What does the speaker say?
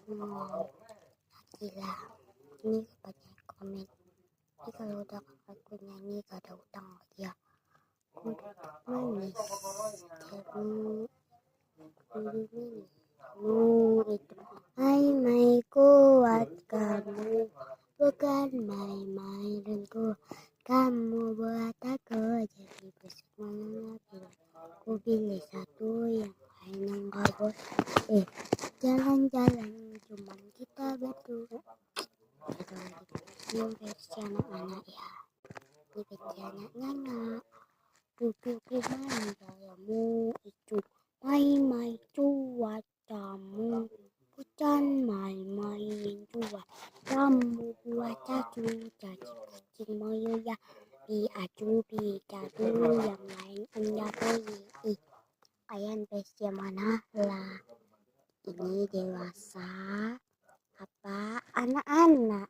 Gila, ini banyak komen. Ini kalau udah kakakku nyanyi gak ada utang lagi ya. Manis itu. Hai mai kuat kamu, bukan main-mainanku. Kamu buat aku jadi bersemangat. Ku pilih satu yang lain yang gak boleh. Jalan-jalan cuman kita berdua. Ini versi anak-anak ya. Ini versi anak-anak. Dudukku main gayamu itu. Mai-mai cuacamu. Hujan main-main cuacamu. Buat cacu cacing moyo ya. Aju cadu yang lain enggak boleh. Kalian versi mana lah? Ini dewasa apa anak-anak?